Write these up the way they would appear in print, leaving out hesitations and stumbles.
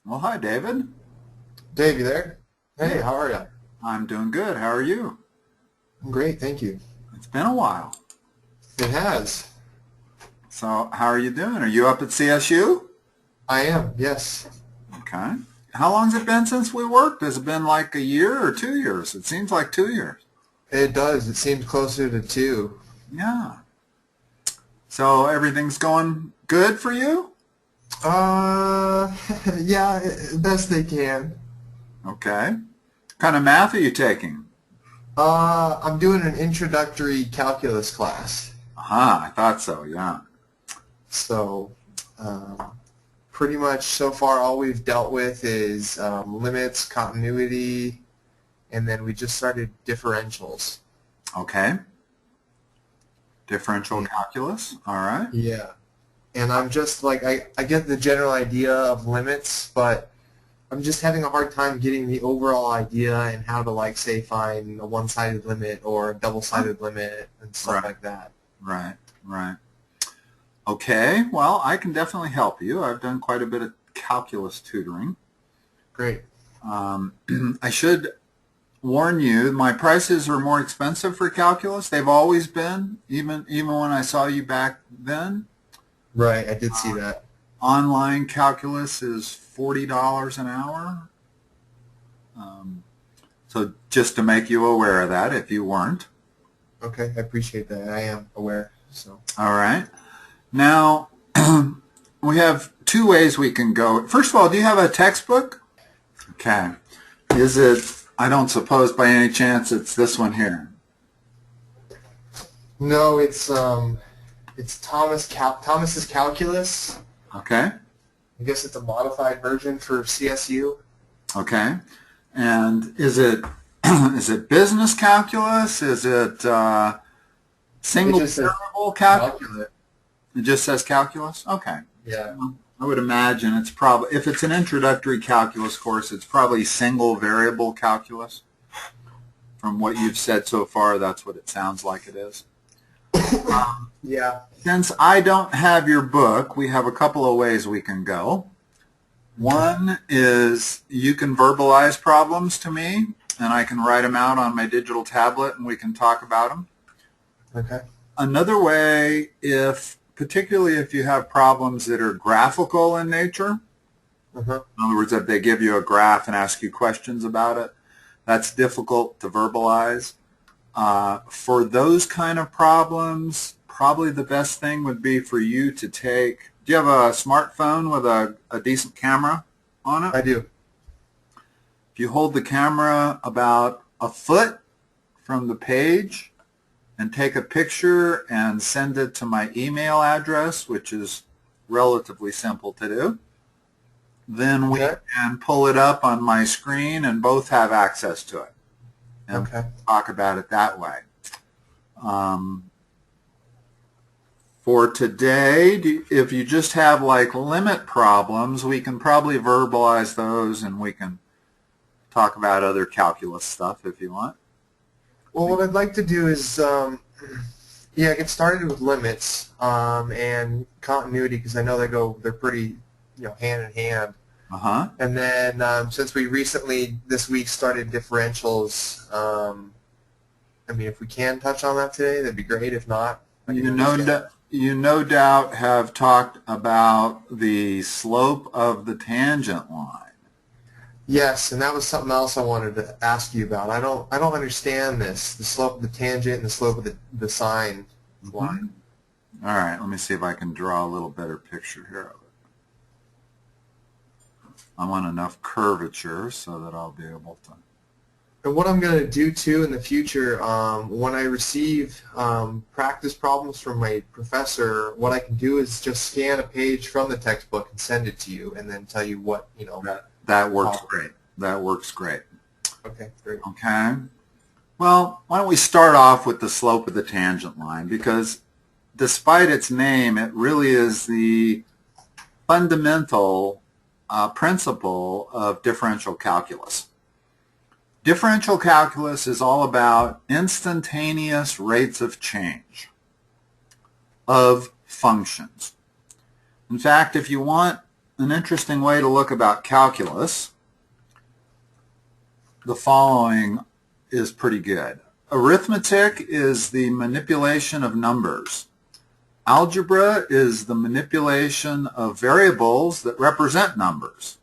Well, hi, David. Dave, you there? Hey, Yeah, how are you? I'm doing good. How are you? I'm great, thank you. It's been a while. It has. So, how are you doing? Are you up at CSU? I am, yes. Okay. How long's it been since we worked? Has it been like a year or 2 years? It seems like 2 years. It does. It seems closer to two. Yeah. So, everything's going good for you? Uh, yeah, best they can. Okay. What kind of math are you taking? I'm doing an introductory calculus class. Aha, I thought so, yeah. So, pretty much so far all we've dealt with is limits, continuity, and then we just started differentials. Okay. Differential Yeah. calculus. All right. Yeah. And I'm just like, I get the general idea of limits, but I'm just having a hard time getting the overall idea and how to, like, say, find a one-sided limit or a double-sided limit and stuff Right, like that. right, right. Okay, well, I can definitely help you. I've done quite a bit of calculus tutoring. Great. Um, I should warn you, my prices are more expensive for calculus. They've always been, even when I saw you back then. Right, I did see that. Online calculus is $40 an hour. Um, so just to make you aware of that, if you weren't. Okay, I appreciate that. I am aware. So. All right. Now, we have two ways we can go. First of all, do you have a textbook? Okay. Is it, I don't suppose by any chance it's this one here. No, it's Thomas's calculus. Okay. I guess it's a modified version for CSU. Okay. And is it is it business calculus? Is it It single just says variable calculus? calculus. It just says calculus? Okay. Yeah. Well, I would imagine it's probably, if it's an introductory calculus course, it's probably single variable calculus. From what you've said so far, that's what it sounds like it is. Yeah. Since I don't have your book, we have a couple of ways we can go. One is you can verbalize problems to me, and I can write them out on my digital tablet, and we can talk about them. Okay. Another way, particularly if you have problems that are graphical in nature, Uh-huh. in other words, if they give you a graph and ask you questions about it, that's difficult to verbalize. For those kind of problems, probably the best thing would be for you to take, do you have a smartphone with a decent camera on it? I do. If you hold the camera about a foot from the page and take a picture and send it to my email address, which is relatively simple to do, then we Okay. can pull it up on my screen and both have access to it and Okay. talk about it that way. Um, for today, if you just have like limit problems, we can probably verbalize those and we can talk about other calculus stuff if you want. Well, what I'd like to do is, yeah, get started with limits and continuity because I know they're pretty, hand in hand. Uh-huh. And then since we recently this week started differentials, I mean, if we can touch on that today, that'd be great. If not, I can understand. You no doubt have talked about the slope of the tangent line. Yes, and that was something else I wanted to ask you about. I don't understand this, the slope of the tangent and the slope of the sine line. All right, let me see if I can draw a little better picture here of it. I want enough curvature so that I'll be able to. And what I'm going to do too in the future, when I receive practice problems from my professor, what I can do is just scan a page from the textbook and send it to you, and then tell you what That works great. That works great. Okay, great. Okay. Well, why don't we start off with the slope of the tangent line, because despite its name, it really is the fundamental principle of differential calculus. Differential calculus is all about instantaneous rates of change of functions. In fact, if you want an interesting way to look about calculus, the following is pretty good. Arithmetic is the manipulation of numbers. Algebra is the manipulation of variables that represent numbers.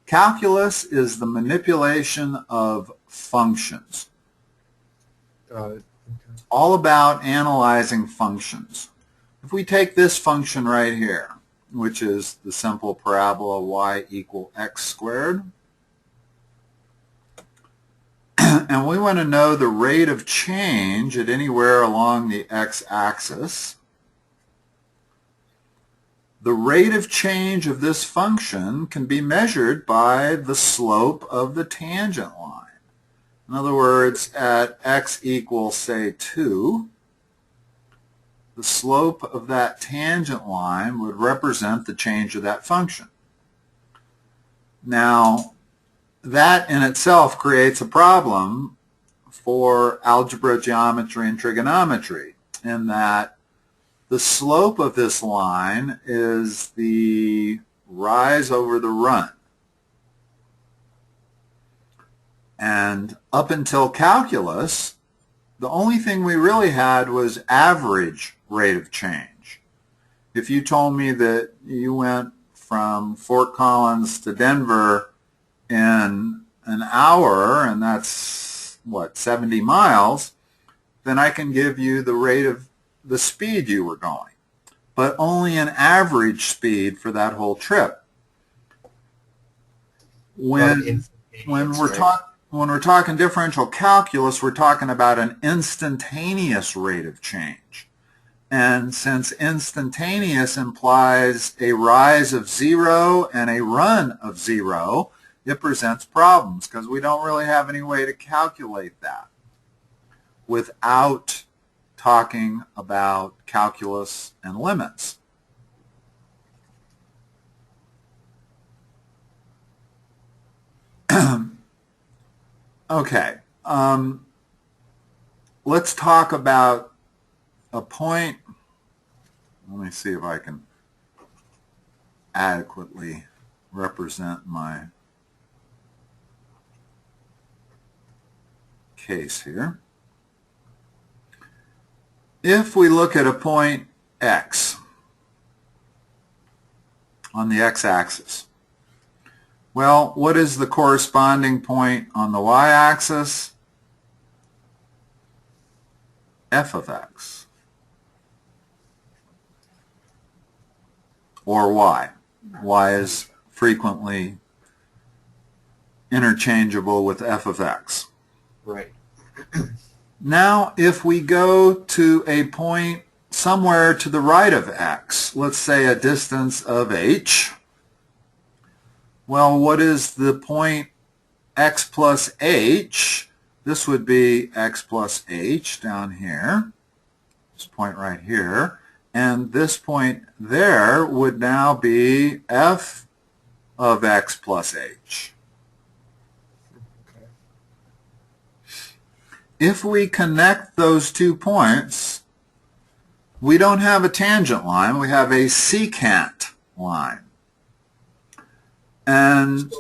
Calculus is the manipulation of functions. Got it. It's all about analyzing functions. If we take this function right here, which is the simple parabola y equal x squared, and we want to know the rate of change at anywhere along the x-axis, the rate of change of this function can be measured by the slope of the tangent line. In other words, at x equals, say, 2, the slope of that tangent line would represent the change of that function. Now, that in itself creates a problem for algebra, geometry, and trigonometry, in that the slope of this line is the rise over the run. And up until calculus, the only thing we really had was average rate of change. If you told me that you went from Fort Collins to Denver in an hour, and that's, what, 70 miles, then I can give you the rate of the speed you were going, but only an average speed for that whole trip. When we're talking differential calculus, we're talking about an instantaneous rate of change. And since instantaneous implies a rise of 0 and a run of 0, it presents problems because we don't really have any way to calculate that without talking about calculus and limits. Okay, let's talk about a point. Let me see if I can adequately represent my case here. If we look at a point x on the x-axis, well, what is the corresponding point on the y-axis? F of x, or y. Y is frequently interchangeable with f of x. Right. Now, if we go to a point somewhere to the right of x, let's say a distance of h, well, what is the point x plus h? This would be x plus h down here, this point right here, and this point there would now be f of x plus h. If we connect those 2 points, we don't have a tangent line, we have a secant line. And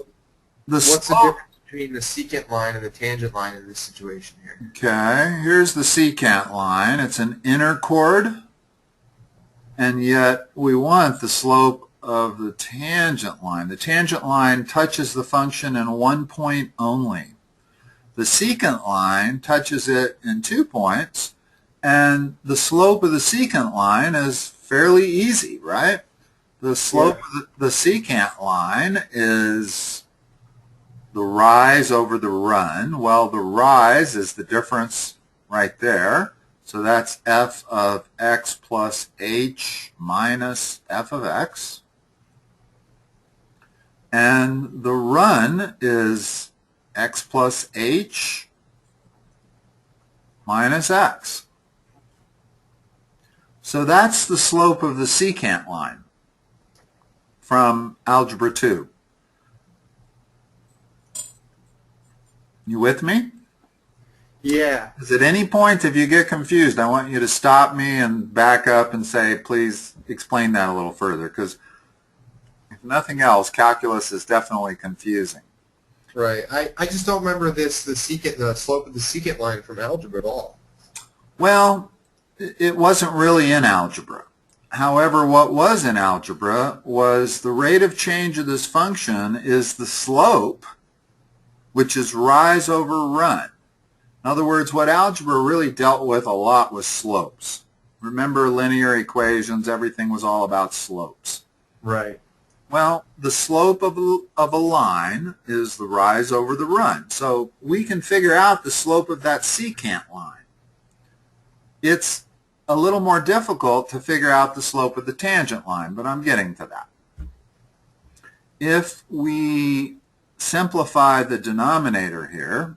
What's the difference between the secant line and the tangent line in this situation here? Okay, here's the secant line. It's an inner chord, and yet we want the slope of the tangent line. The tangent line touches the function in 1 point only. The secant line touches it in 2 points, and the slope of the secant line is fairly easy, right? The slope of the secant line is the rise over the run. Well, the rise is the difference right there. So that's f of x plus h minus f of x. And the run is x plus h minus x. So that's the slope of the secant line from Algebra 2. You with me? Yeah. Because at any point if you get confused, I want you to stop me and back up and say, please explain that a little further. Because If nothing else, calculus is definitely confusing. Right. I just don't remember the slope of the secant line from algebra at all. Well, it wasn't really in algebra. However, what was in algebra was the rate of change of this function is the slope, which is rise over run. In other words, what algebra really dealt with a lot was slopes. Remember linear equations, everything was all about slopes. Right. Well, the slope of a line is the rise over the run. So we can figure out the slope of that secant line. It's a little more difficult to figure out the slope of the tangent line, but I'm getting to that. If we simplify the denominator here,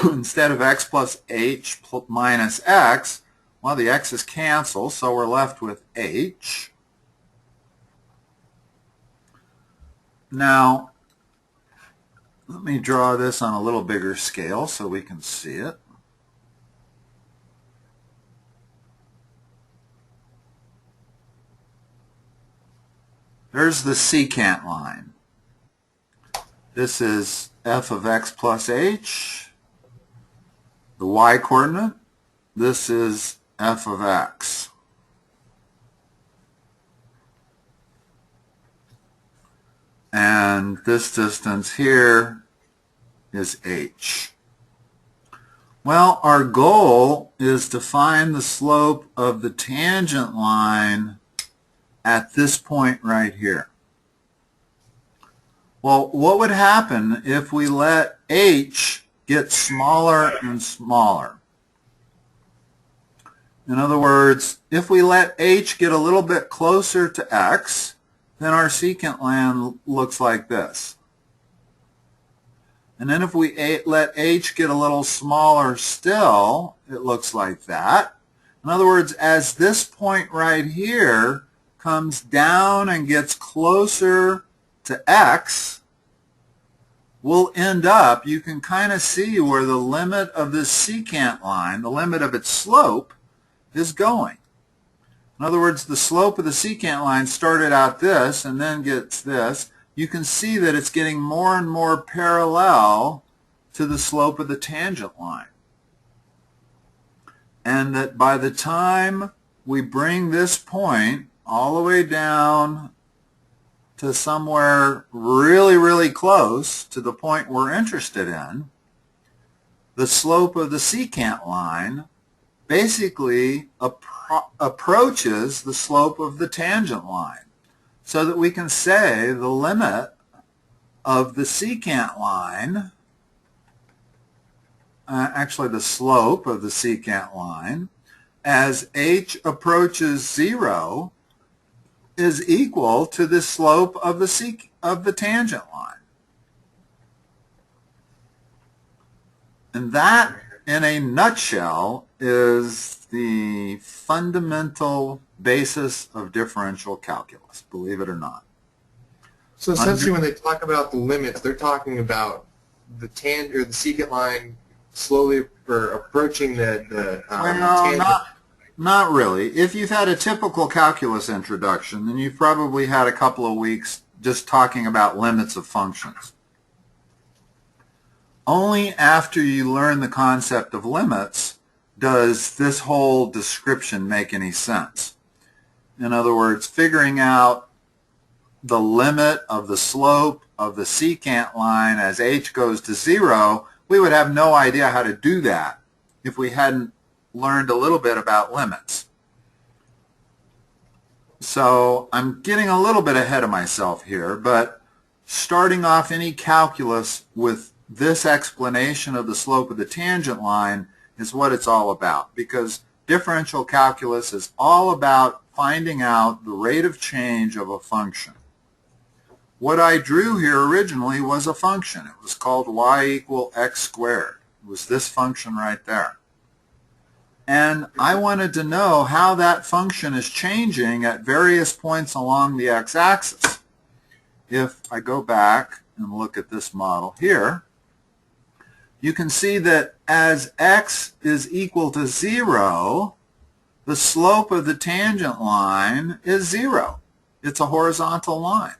instead of x plus h minus x, well, the x's cancel, so we're left with h. Now, let me draw this on a little bigger scale so we can see it. There's the secant line. This is f of x plus h. The y-coordinate, this is f of x. And this distance here is h. Well, our goal is to find the slope of the tangent line at this point right here. Well, what would happen if we let h get smaller and smaller? In other words, if we let h get a little bit closer to x, then our secant line looks like this. And then if we let h get a little smaller still, it looks like that. In other words, as this point right here comes down and gets closer to x, we'll end up, you can kind of see where the limit of this secant line, the limit of its slope, is going. In other words, the slope of the secant line started out this and then gets this. You can see that it's getting more and more parallel to the slope of the tangent line. And that by the time we bring this point all the way down to somewhere really, really close to the point we're interested in, the slope of the secant line basically approaches the slope of the tangent line, so that we can say the limit of the secant line, actually the slope of the secant line, as h approaches 0, is equal to the slope of the tangent line. And that, in a nutshell, is the fundamental basis of differential calculus, believe it or not. So essentially when they talk about the limits, they're talking about the secant line slowly or approaching the tangent. Not really. If you've had a typical calculus introduction, then you've probably had a couple of weeks just talking about limits of functions. Only after you learn the concept of limits does this whole description make any sense. In other words, figuring out the limit of the slope of the secant line as h goes to 0, we would have no idea how to do that if we hadn't learned a little bit about limits. So I'm getting a little bit ahead of myself here, but starting off any calculus with this explanation of the slope of the tangent line is what it's all about, because differential calculus is all about finding out the rate of change of a function. What I drew here originally was a function. It was called y equal x squared. It was this function right there. And I wanted to know how that function is changing at various points along the x-axis. If I go back and look at this model here, you can see that as x is equal to 0, the slope of the tangent line is 0. It's a horizontal line.